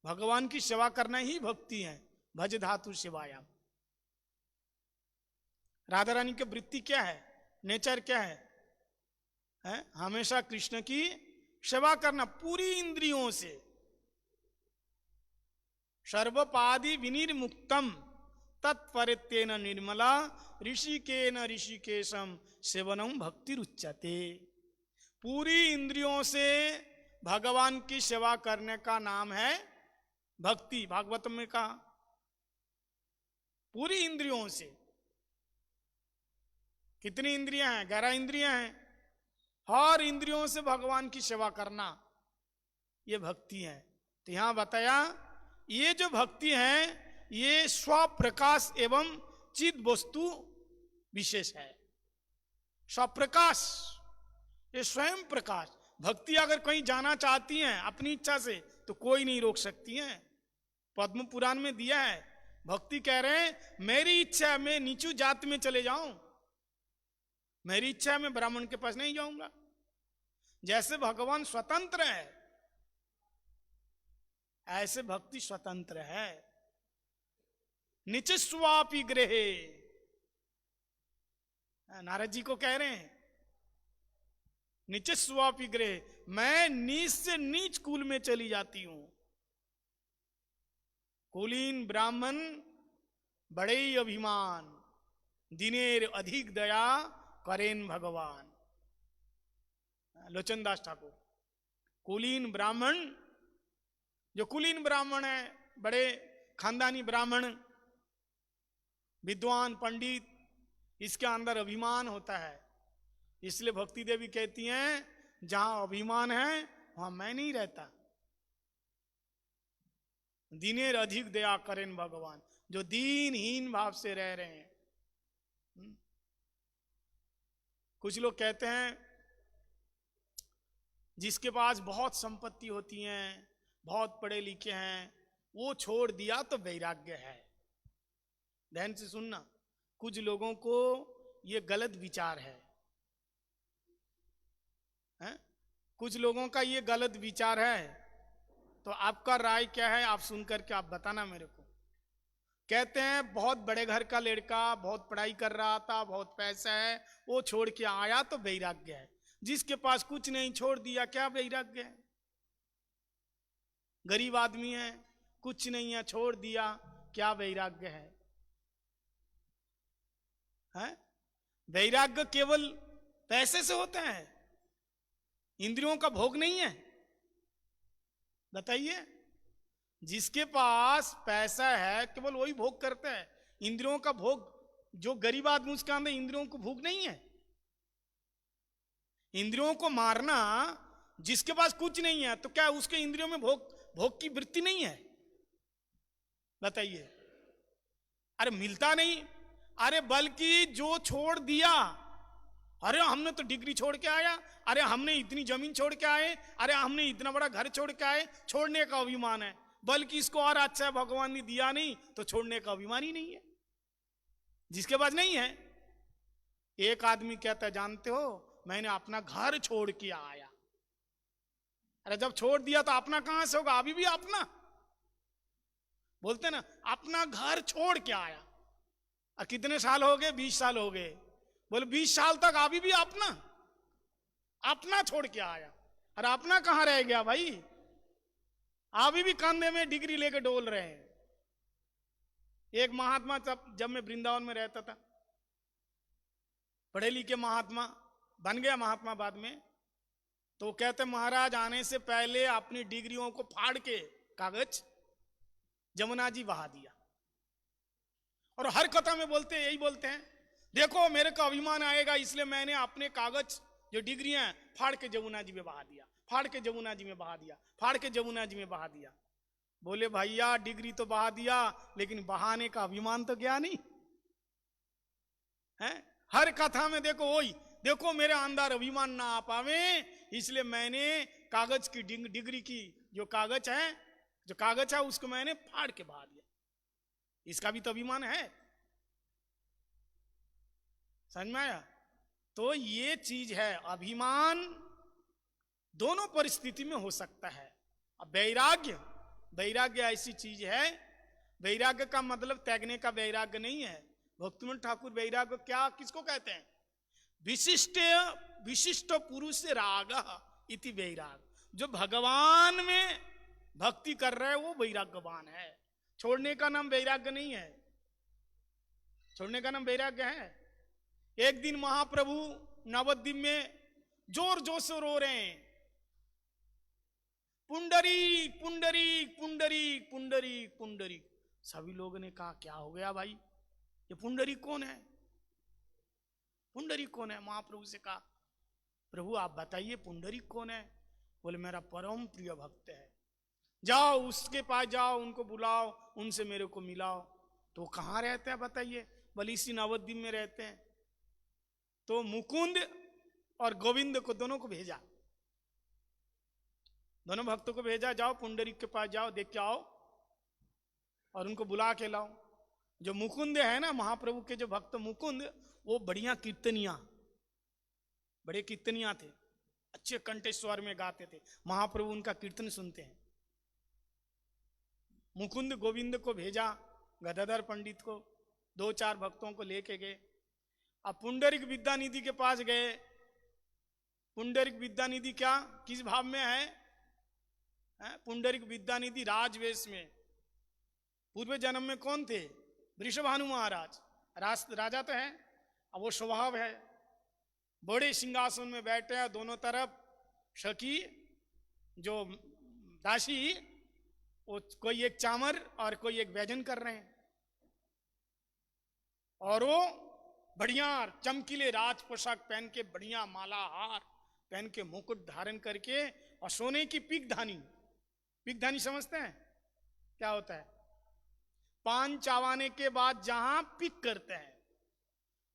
भगवान की सेवा करना ही भक्ति है। भज धातु सेवायाम। राधा रानी की वृत्ति क्या है? नेचर क्या है? हमेशा कृष्ण की सेवा करना पूरी इंद्रियों से। सर्वपादि विनिर्मुक्तम तत्परित्येन निर्मला ऋषिकेन ऋषिकेशम सेवनम भक्ति रुच्यते। पूरी इंद्रियों से भगवान की सेवा करने का नाम है भक्ति। भागवत में कहा पूरी इंद्रियों से। कितनी इंद्रियां हैं? 11 इंद्रियां हैं। हर इंद्रियों से भगवान की सेवा करना ये भक्ति है। तो यहां बताया ये जो भक्ति है ये स्वप्रकाश एवं चिद वस्तु विशेष है। स्वप्रकाश, ये स्वयं प्रकाश। भक्ति अगर कहीं जाना चाहती है अपनी इच्छा से तो कोई नहीं रोक सकती है। पद्म पुराण में दिया है भक्ति कह रहे हैं मेरी इच्छा है मैं नीचू जात में चले जाऊं, मेरी इच्छा है मैं ब्राह्मण के पास नहीं जाऊंगा। जैसे भगवान स्वतंत्र है ऐसे भक्ति स्वतंत्र है। निचस्वापि गृहे, नारद जी को कह रहे हैं निचस्वापि गृहे, मैं नीच से नीच कुल में चली जाती हूं। कुलीन ब्राह्मण बड़े ही अभिमान, दिनेर अधिक दया करेन भगवान। लोचन दास ठाकुर। कुलीन ब्राह्मण, जो कुलीन ब्राह्मण है, बड़े खानदानी ब्राह्मण, विद्वान पंडित, इसके अंदर अभिमान होता है। इसलिए भक्ति देवी कहती हैं जहां अभिमान है वहां मैं नहीं रहता। दीनेर अधिक दया करें भगवान, जो दीनहीन भाव से रह रहे हैं। कुछ लोग कहते हैं जिसके पास बहुत संपत्ति होती है, बहुत पढ़े लिखे हैं, वो छोड़ दिया तो वैराग्य है। ध्यान से सुनना, कुछ लोगों को ये गलत विचार है, हैं? कुछ लोगों का ये गलत विचार है, तो आपका राय क्या है आप सुन करके आप बताना मेरे को। कहते हैं बहुत बड़े घर का लड़का, बहुत पढ़ाई कर रहा था, बहुत पैसा है, वो छोड़ के आया तो वैराग्य है। जिसके पास कुछ नहीं छोड़ दिया क्या वैराग्य है? गरीब आदमी है, कुछ नहीं है, छोड़ दिया, क्या वैराग्य है? हैं? वैराग्य केवल पैसे से होता है, इंद्रियों का भोग नहीं है। बताइए, जिसके पास पैसा है केवल वही भोग करता है, इंद्रियों का भोग। जो गरीब आदमी उसके अंदर इंद्रियों को भोग नहीं है। इंद्रियों को मारना, जिसके पास कुछ नहीं है तो क्या उसके इंद्रियों में भोग की वृत्ति नहीं है? बताइए। अरे मिलता नहीं, अरे बल्कि जो छोड़ दिया, अरे हमने तो डिग्री छोड़ के आया, अरे हमने इतनी जमीन छोड़ के आए, अरे हमने इतना बड़ा घर छोड़ के आए, छोड़ने का अभिमान है। बल्कि इसको और अच्छा है भगवान ने दिया नहीं तो छोड़ने का अभिमान ही नहीं है। जिसके पास नहीं है, एक आदमी कहता है जानते हो मैंने अपना घर छोड़ के आया। अरे जब छोड़ दिया तो अपना कहां से होगा? अभी भी अपना बोलते ना, अपना घर छोड़ के आया। और कितने साल हो गए? 20 साल हो गए। बोले 20 साल तक अभी भी अपना छोड़ के आया। अरे अपना कहां रह गया भाई? अभी भी कंधे में डिग्री लेके डोल रहे हैं। एक महात्मा, जब मैं वृंदावन में रहता था, पढ़े लिखे महात्मा, बन गया महात्मा बाद में, तो कहते महाराज आने से पहले अपनी डिग्रियों को फाड़ के कागज जमुना जी बहा दिया। और हर कथा में यही बोलते हैं, देखो मेरे को अभिमान आएगा इसलिए मैंने अपने कागज जो डिग्रियां फाड़ के जमुना जी में बहा दिया, फाड़ के जमुना जी में बहा दिया, फाड़ के जमुना जी में बहा दिया। बोले भैया डिग्री तो बहा दिया लेकिन बहाने का अभिमान तो गया नहीं है। हर कथा में देखो वही, देखो मेरे अंदर अभिमान ना आ पावे इसलिए मैंने कागज की डिग्री की जो कागज है उसको मैंने फाड़ के बहा दिया। इसका भी तो अभिमान है। समझ में आया? तो ये चीज है, अभिमान दोनों परिस्थिति में हो सकता है। अब वैराग्य ऐसी चीज है, वैराग्य का मतलब त्यागने का वैराग्य नहीं है। भक्तिविनोद ठाकुर वैराग्य क्या किसको कहते हैं? विशिष्ट पुरुष राग इति वैराग। जो भगवान में भक्ति कर रहे हैं वो वैराग्यवान है। छोड़ने का नाम वैराग्य नहीं है, छोड़ने का नाम वैराग्य है। एक दिन महाप्रभु नवद्वीप में जोर जोर से रो रहे हैं, पुंडरी पुंडरी पुंडरी पुंडरी पुंडरी। सभी लोगों ने कहा क्या हो गया भाई, ये पुंडरी कौन है, पुंडरी कौन है? महाप्रभु से कहा प्रभु आप बताइए पुंडरी कौन है? बोले मेरा परम प्रिय भक्त है, जाओ उसके पास जाओ, उनको बुलाओ, उनसे मेरे को मिलाओ। तो कहाँ रहते हैं बताइए? बोले इसी नवद्वीप में रहते हैं। तो मुकुंद और गोविंद को दोनों को भेजा, दोनों भक्तों को भेजा, जाओ पुंडरीक के पास जाओ, देख के आओ और उनको बुला के लाओ। जो मुकुंद है ना, महाप्रभु के जो भक्त मुकुंद, वो बढ़िया कीर्तनिया, बड़े कीर्तनिया थे, अच्छे कंठस्वर में गाते थे। महाप्रभु उनका कीर्तन सुनते हैं। मुकुंद गोविंद को भेजा, गदाधर पंडित को, 2-4 भक्तों को लेके गए। अब पुंडरिक विद्यानिधि के पास गए। पुंडरिक विद्यानिधि क्या, किस भाव में है? पुंडरिक विद्यानिधि राजवेश में। पूर्व जन्म में कौन थे? वृषभानु महाराज। राजा तो है, अब वो स्वभाव है, बड़े सिंहासन में बैठे हैं, दोनों तरफ सखी जो दासी, वो कोई एक चामर और कोई एक व्यजन कर रहे हैं, और वो बढ़िया चमकीले राज पोशाक पहन के, बढ़िया माला हार पहन के, मुकुट धारण करके, और सोने की पिकधानी। पिकधानी समझते हैं क्या होता है? पान चावाने के बाद जहां पिक करते हैं,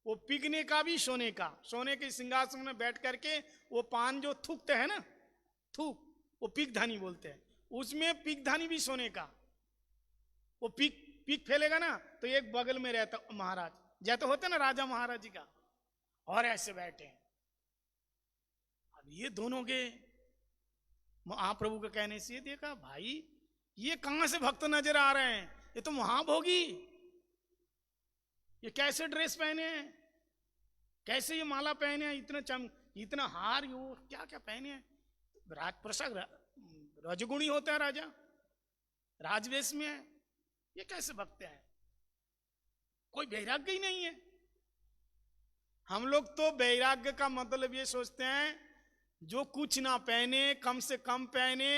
वो पिकने का भी सोने का, सोने के सिंहासन में बैठ करके वो पान जो थूकते हैं ना, थूक, वो पिकधानी बोलते हैं। उसमें पिकधानी भी सोने का। वो पिक फैलेगा ना, तो एक बगल में रहता महाराज, जैसे होते ना राजा महाराज जी का, और ऐसे बैठे हैं। अब ये दोनों के महाप्रभु के कहने से देखा, भाई ये कहां से भक्त नजर आ रहे हैं? ये तो महाभोगी, ये कैसे ड्रेस पहने हैं, कैसे ये माला पहने हैं, इतना हार, यो क्या क्या पहने हैं। राजप्रसाद रजगुणी होता है राजा, राजवेश में है, ये कैसे भक्त है? कोई वैराग्य ही नहीं है। हम लोग तो वैराग्य का मतलब ये सोचते हैं, जो कुछ ना पहने, कम से कम पहने,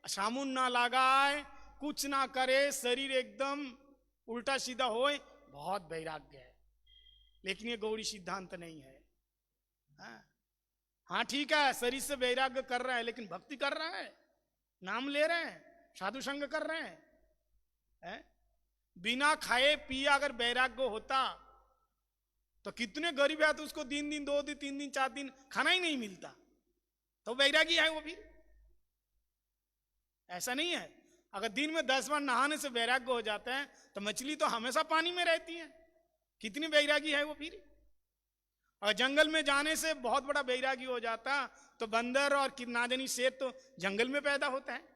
साबुन ना लगाए, कुछ ना करे, शरीर एकदम उल्टा सीधा होए, बहुत वैराग्य है। लेकिन ये गौड़ी सिद्धांत नहीं है। हाँ ठीक है, शरीर से वैराग्य कर रहा है, लेकिन भक्ति कर रहा है, नाम ले रहे हैं, साधु संग कर रहे हैं। बिना खाए पिए अगर वैराग्य होता तो कितने गरीब है, तो उसको 3 दिन 2 दिन 3 दिन 4 दिन खाना ही नहीं मिलता, तो वैरागी है वो भी। ऐसा नहीं है। अगर दिन में 10 बार नहाने से वैराग्य हो जाता है, तो मछली तो हमेशा पानी में रहती है, कितनी वैरागी है वो फिर। और जंगल में जाने से बहुत बड़ा वैरागी हो जाता, तो बंदर और किरनाजनी शेर तो जंगल में पैदा होता है।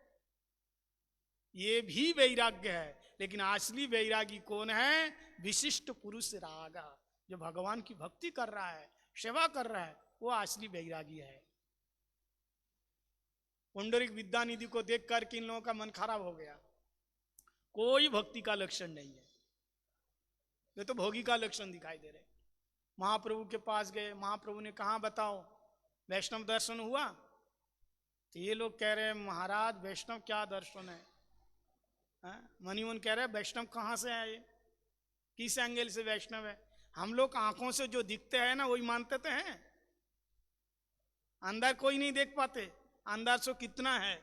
ये भी वैराग्य है, लेकिन असली वैरागी कौन है? विशिष्ट पुरुष रागा, जो भगवान की भक्ति कर रहा है, सेवा कर रहा है, वो असली वैरागी है। पुंडरिक विद्यानिधि को देख कर इन लोगों का मन खराब हो गया। कोई भक्ति का लक्षण नहीं है, ये तो भोगी का लक्षण दिखाई दे रहे। महाप्रभु के पास गए, महाप्रभु ने कहा बताओ वैष्णव दर्शन हुआ? तो ये लोग कह रहे हैं महाराज वैष्णव क्या दर्शन है? मनीमन कह रहे हैं वैष्णव कहाँ से है, ये किस एंगल से वैष्णव है? हम लोग आंखों से जो दिखते हैं ना वही मानते तो हैं, अंदर कोई नहीं देख पाते, अंदर से कितना है,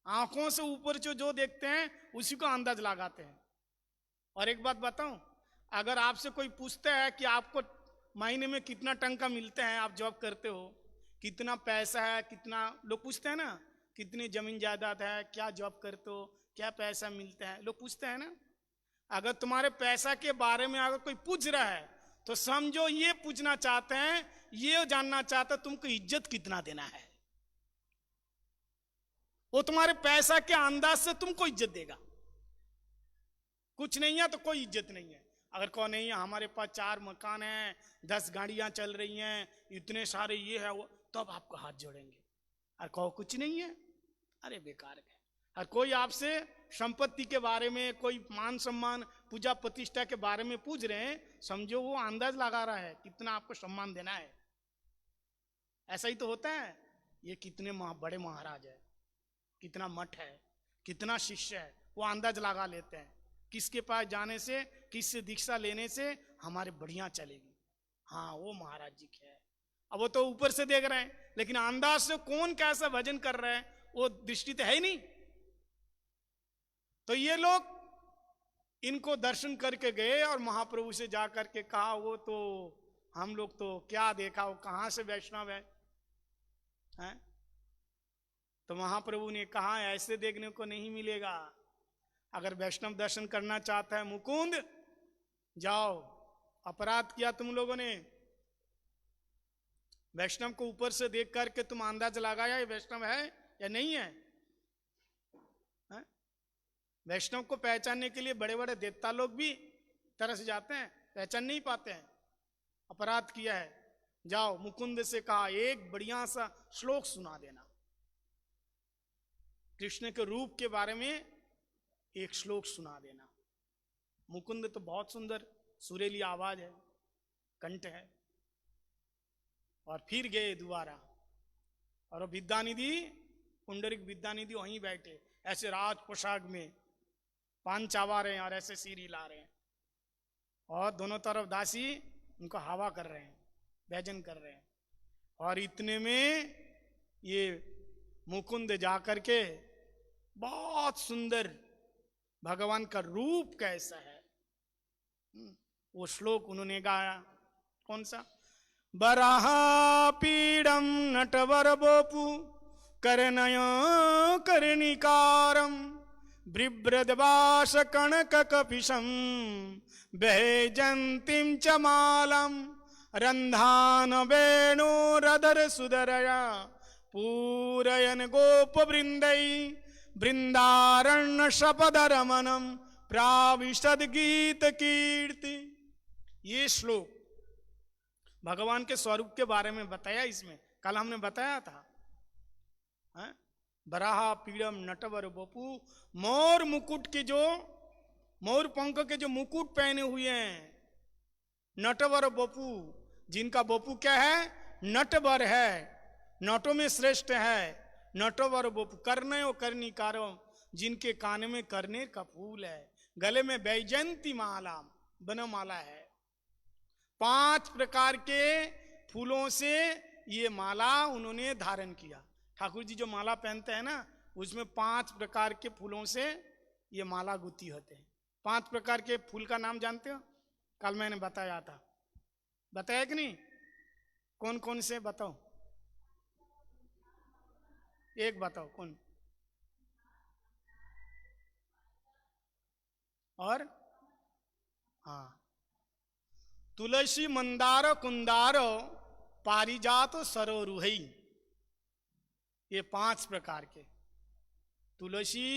आंखों से ऊपर जो देखते हैं उसी को अंदाज लगाते हैं। और एक बात बताऊं, अगर आपसे कोई पूछता है कि आपको महीने में कितना टंका मिलता है, आप जॉब करते हो, कितना पैसा है, कितना, लोग पूछते हैं ना, कितनी जमीन जायदाद है, क्या जॉब करते हो, क्या पैसा मिलता है, लोग पूछते हैं ना। अगर तुम्हारे पैसा के बारे में अगर कोई पूछ रहा है, तो समझो ये पूछना चाहते हैं, ये जानना चाहते हैं तुमको इज्जत कितना देना है। वो तुम्हारे पैसा के अंदाज से तुमको इज्जत देगा। कुछ नहीं है तो कोई इज्जत नहीं है। अगर कहो नहीं है हमारे पास 4 मकान हैं, 10 गाड़ियां चल रही हैं, इतने सारे ये है वो, तब तो आपको हाथ जोड़ेंगे। और कहो कुछ नहीं है, अरे बेकार है। और कोई आपसे संपत्ति के बारे में, कोई मान सम्मान, पूजा प्रतिष्ठा के बारे में पूछ रहे हैं, समझो वो अंदाज लगा रहा है कितना आपको सम्मान देना है। ऐसा ही तो होता है। ये कितने बड़े महाराज है, कितना मठ है, कितना शिष्य है, वो अंदाज लगा लेते हैं किसके पास जाने से, किससे दीक्षा लेने से हमारे बढ़िया चलेगी। हाँ वो महाराज जी के है। अब वो तो ऊपर से देख रहे हैं, लेकिन अंदाज से कौन कैसा भजन कर रहे हैं वो दृष्टि तो है ही नहीं। तो ये लोग इनको दर्शन करके गए और महाप्रभु से जा करके कहा वो तो हम लोग तो क्या देखा, वो कहां से वैष्णव है? तो महाप्रभु ने कहा ऐसे देखने को नहीं मिलेगा। अगर वैष्णव दर्शन करना चाहता है मुकुंद, जाओ, अपराध किया तुम लोगों ने, वैष्णव को ऊपर से देख करके तुम अंदाज लगाया ये वैष्णव है या नहीं है? वैष्णव को पहचानने के लिए बड़े बड़े देवता लोग भी तरस जाते हैं, पहचान नहीं पाते हैं। अपराध किया है, जाओ मुकुंद से कहा एक बढ़िया सा श्लोक सुना देना, कृष्ण के रूप के बारे में एक श्लोक सुना देना। मुकुंद तो बहुत सुंदर सुरीली आवाज है, कंठ है। और फिर गए दोबारा, और विद्यानिधि, पुंडरिक विद्यानिधि वहीं बैठे, ऐसे राज पोशाक में पान चावा रहे हैं और ऐसे सीरी ला रहे हैं, और दोनों तरफ दासी उनको हवा कर रहे हैं, भजन कर रहे हैं। और इतने में ये मुकुंद जाकर के बहुत सुंदर भगवान का रूप कैसा है वो श्लोक उन्होंने गाया। कौन सा? बराहा पीड़म नटवर बोपु करनय कर्णिकारम बिभ्रदवास कणक कपिशम बैजंतीम च मालम रंधान वेणु रधर सुदरया पूरयन गोप वृंदै वृंदारण्य शपद रमनम प्राविशद गीत कीर्ति। ये श्लोक भगवान के स्वरूप के बारे में बताया। इसमें कल हमने बताया था, बराहा पीड़म नटवर बपू, मोर मुकुट के जो, मोर पंख के जो मुकुट पहने हुए हैं, नटवर बपू, जिनका बपू क्या है? नटवर है, नटों में श्रेष्ठ है। नटवर बपू कर्णयो कर्णिकारो, जिनके कान में कर्नेर का फूल है, गले में बैजंती माला बनमाला है। 5 प्रकार के फूलों से ये माला उन्होंने धारण किया। ठाकुर जी जो माला पहनते हैं ना, उसमें 5 प्रकार के फूलों से ये माला गुत्ती होते हैं। 5 प्रकार के फूल का नाम जानते हो? कल मैंने बताया था, बताया कि नहीं? कौन कौन से बताओ, एक बताओ कौन? और हाँ, तुलसी मंदार कुंदार पारिजात सरोरुहई, ये 5 प्रकार के, तुलसी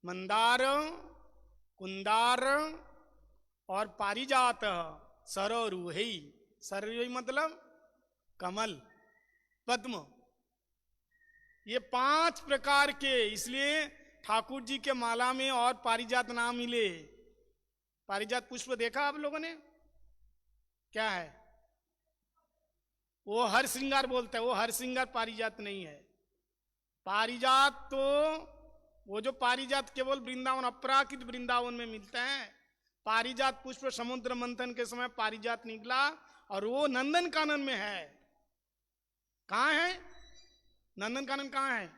मंदार कुंदार और पारिजात सरोरुहई। सरोरुहई मतलब कमल, पद्म, ये 5 प्रकार के। इसलिए ठाकुर जी के माला में और पारिजात नाम मिले। पारिजात पुष्प देखा आप लोगों ने? क्या है वो? हर श्रृंगार बोलता है, वो हर श्रृंगार पारिजात नहीं है। पारिजात तो वो जो पारिजात केवल वृंदावन, अपराकृत वृंदावन में मिलता है। पारिजात पुष्प समुद्र मंथन के समय पारिजात निकला और वो नंदन कानन में है। कहां है नंदन कानन? कहां है?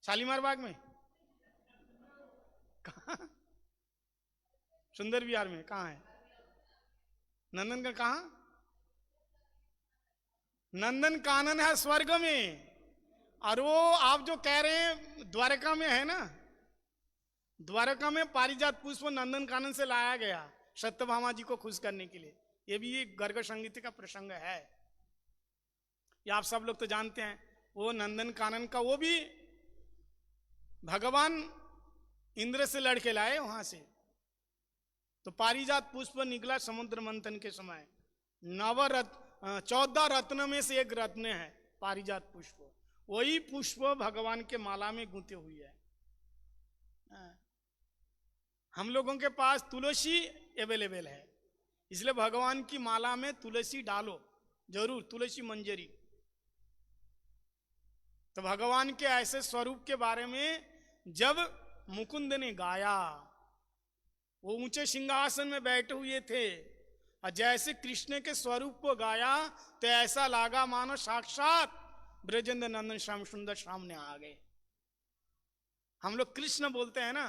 शालीमार बाग में? कहां? सुंदर विहार में? कहां है नंदन का? कहां? नंदन कानन है स्वर्ग में। और वो आप जो कह रहे हैं द्वारका में है ना, द्वारका में पारिजात पुष्प नंदन कानन से लाया गया सत्यभामा जी को खुश करने के लिए। ये भी एक गर्ग संगीत का प्रसंग है, ये आप सब लोग तो जानते हैं। वो नंदन कानन का वो भी भगवान इंद्र से लड़के लाए वहां से। तो पारिजात पुष्प निकला समुद्र मंथन के समय। 14 रत्न में से एक रत्न है पारिजात पुष्प। वही पुष्प भगवान के माला में गूंथे हुई है। हम लोगों के पास तुलसी अवेलेबल है, इसलिए भगवान की माला में तुलसी डालो जरूर, तुलसी मंजरी। तो भगवान के ऐसे स्वरूप के बारे में जब मुकुंद ने गाया, वो ऊंचे सिंहासन में बैठे हुए थे और जैसे कृष्ण के स्वरूप को गाया तो ऐसा लगा मानो साक्षात ब्रजेंद्र नंदन श्याम सुंदर सामने आ गए। हम लोग कृष्ण बोलते हैं ना,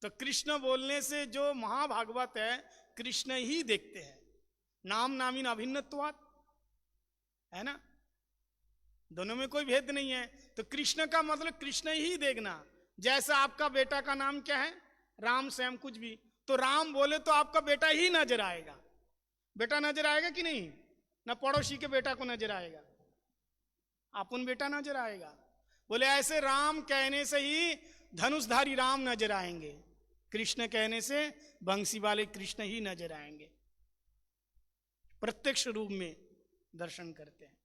तो कृष्ण बोलने से जो महाभागवत है कृष्ण ही देखते हैं। नाम नामीन अभिन्नत्वात्, है ना, दोनों में कोई भेद नहीं है। तो कृष्ण का मतलब कृष्ण ही देखना। जैसा आपका बेटा का नाम क्या है? राम श्याम कुछ भी, तो राम बोले तो आपका बेटा ही नजर आएगा। बेटा नजर आएगा कि नहीं? ना पड़ोसी के बेटा को नजर आएगा, अपन बेटा नजर आएगा। बोले ऐसे राम कहने से ही धनुषधारी राम नजर आएंगे, कृष्ण कहने से बंसी वाले कृष्ण ही नजर आएंगे। प्रत्यक्ष रूप में दर्शन करते हैं।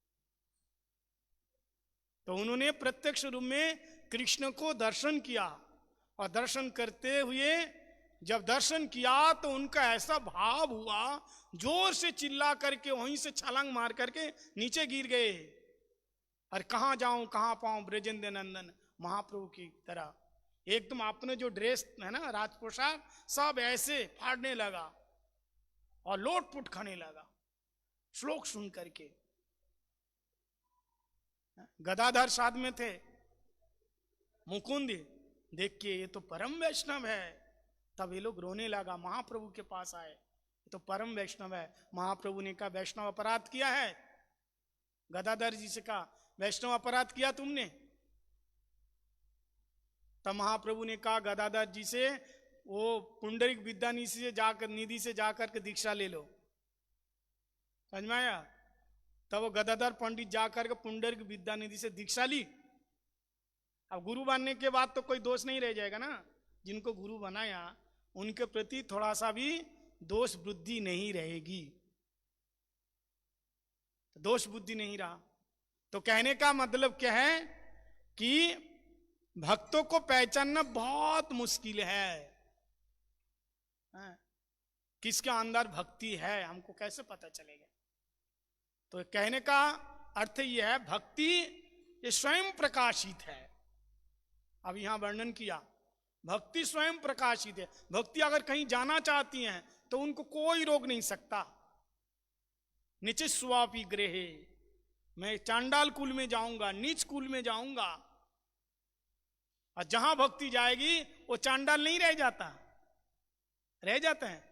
तो उन्होंने प्रत्यक्ष रूप में कृष्ण को दर्शन किया, और दर्शन करते हुए जब दर्शन किया तो उनका ऐसा भाव हुआ, जोर से चिल्ला करके वहीं से छलांग मार करके नीचे गिर गए। और कहां जाऊं कहां पाऊं ब्रजेंद्र नंदन महाप्रभु की तरह। एकदम अपने जो ड्रेस है ना, राज पोशाक, सब ऐसे फाड़ने लगा और लोटपुट खाने लगा श्लोक सुन करके। गदाधर साथ में थे, मुकुंद देख के ये तो परम वैष्णव है, तब ये लोग रोने लगा। महाप्रभु के पास आए, ये तो परम वैष्णव है। महाप्रभु ने कहा वैष्णव अपराध किया है? गदाधर जी से कहा वैष्णव अपराध किया तुमने? तब महाप्रभु ने कहा गदाधर जी से, वो पुंडरिक विद्या निधि से जाकर के दीक्षा ले लो। समझ में आया? तब वो गदाधर पंडित जाकर के पुंडरिक विद्या निधि से दीक्षा ली। अब गुरु बनने के बाद तो कोई दोष नहीं रह जाएगा ना। जिनको गुरु बनाया उनके प्रति थोड़ा सा भी दोष बुद्धि नहीं रहेगी, दोष बुद्धि नहीं रहा। तो कहने का मतलब क्या है कि भक्तों को पहचानना बहुत मुश्किल है। किसके अंदर भक्ति है हमको कैसे पता चलेगा? तो कहने का अर्थ यह है, भक्ति ये स्वयं प्रकाशित है। अब यहां वर्णन किया, भक्ति स्वयं प्रकाशित है। भक्ति अगर कहीं जाना चाहती हैं तो उनको कोई रोक नहीं सकता। नीचे स्वापी ग्रहे, मैं चांडाल कुल में जाऊंगा, नीच कुल में जाऊंगा, और जहां भक्ति जाएगी वो चांडाल नहीं रह जाता, रह जाते हैं।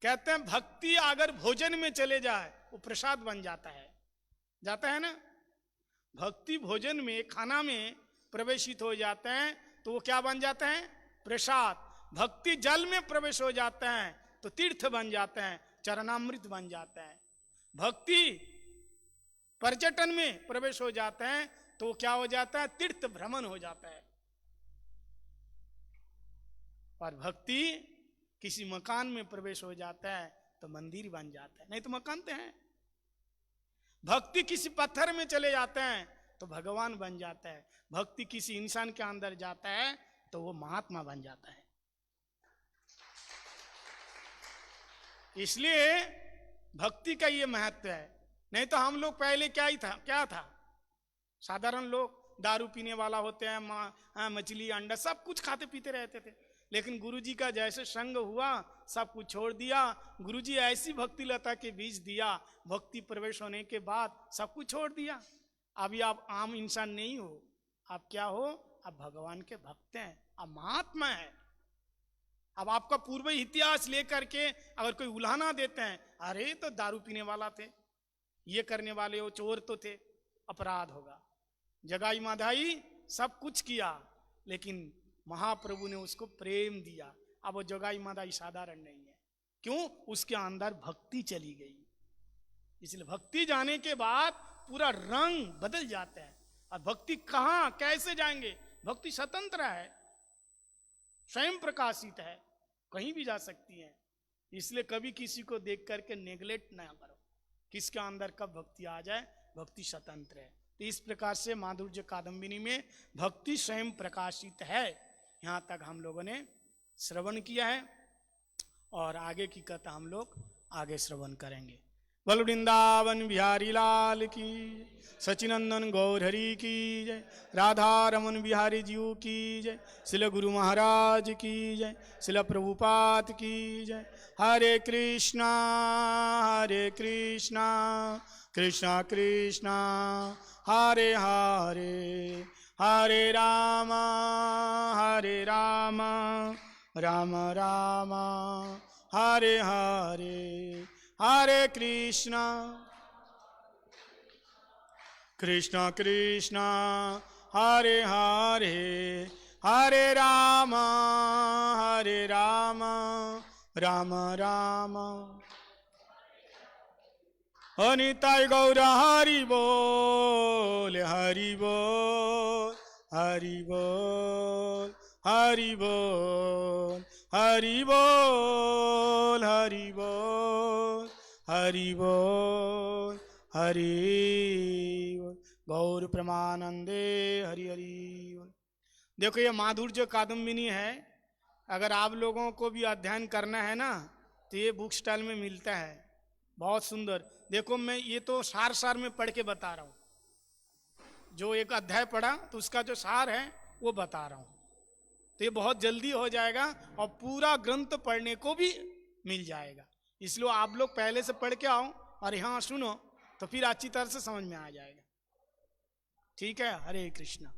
कहते हैं भक्ति अगर भोजन में चले जाए वो प्रसाद बन जाता है, जाता है ना। भक्ति भोजन में, खाना में प्रवेशित हो जाते हैं तो वो क्या बन जाते हैं? प्रसाद। भक्ति जल में प्रवेश हो जाते हैं तो तीर्थ बन जाते हैं, चरणामृत बन जाते हैं। भक्ति पर्यटन में प्रवेश हो जाते हैं तो क्या हो जाता है? तीर्थ भ्रमण हो जाता है। और भक्ति किसी मकान में प्रवेश हो जाता है तो मंदिर बन जाता है, नहीं तो मकान तो है। भक्ति किसी पत्थर में चले जाते हैं तो भगवान बन जाता है। भक्ति किसी इंसान के अंदर जाता है तो वो महात्मा बन जाता है। इसलिए भक्ति का ये महत्व है। नहीं तो हम लोग पहले क्या था साधारण लोग दारू पीने वाला होते हैं, मछली अंडा सब कुछ खाते पीते रहते थे। लेकिन गुरुजी का जैसे संग हुआ सब कुछ छोड़ दिया। गुरुजी ऐसी भक्ति लता के बीज दिया, भक्ति प्रवेश होने के बाद सब कुछ छोड़ दिया। अभी आप आम इंसान नहीं हो, आप क्या हो? आप भगवान के भक्त हैं, आप महात्मा है। अब आपका पूर्व इतिहास लेकर के अगर कोई उल्हाना देते हैं, अरे तो दारू पीने वाला थे, ये करने वाले हो, चोर तो थे, अपराध होगा। जगाई माधाई सब कुछ किया, लेकिन महाप्रभु ने उसको प्रेम दिया। अब वो जगाई माधाई साधारण नहीं है। क्यों? उसके अंदर भक्ति चली गई। इसलिए भक्ति जाने के बाद पूरा रंग बदल जाता है। और भक्ति कहां कैसे जाएंगे? भक्ति स्वतंत्र है, स्वयं प्रकाशित है, कहीं भी जा सकती है। इसलिए कभी किसी को देख करके नेग्लेक्ट ना करो, किसके अंदर कब भक्ति आ जाए। भक्ति स्वतंत्र है। तो इस प्रकार से माधुर्य कादम्बिनी में भक्ति स्वयं प्रकाशित है। यहाँ तक हम लोगों ने श्रवण किया है और आगे की कथा हम लोग आगे श्रवण करेंगे। बोल वृंदावन बिहारी लाल की, सचिनंदन गौरहरि की जय, राधा रमन बिहारी जीव की जय, श्रील गुरु महाराज की जय, श्रील प्रभुपाद की जय। हरे कृष्णा कृष्णा कृष्णा हरे हरे, हरे राम राम राम हरे हरे, हरे कृष्णा कृष्णा कृष्णा हरे हरे, हरे राम राम राम अनिताय गौर हरि बोल हरि बोल हरि बोल हरि बोल हरि बोल हरि बोल हरि बोल हरि बोल गौर प्रमानंदे हरि हरि बोल। देखो ये माधुर्य कादम्बिनी है, अगर आप लोगों को भी अध्ययन करना है ना तो ये बुक स्टॉल में मिलता है, बहुत सुंदर। देखो मैं ये तो सार में पढ़ के बता रहा हूँ, जो एक अध्याय पढ़ा तो उसका जो सार है वो बता रहा हूँ, तो ये बहुत जल्दी हो जाएगा और पूरा ग्रंथ पढ़ने को भी मिल जाएगा। इसलिए आप लोग पहले से पढ़ के आओ और यहाँ सुनो तो फिर अच्छी तरह से समझ में आ जाएगा। ठीक है, हरे कृष्णा।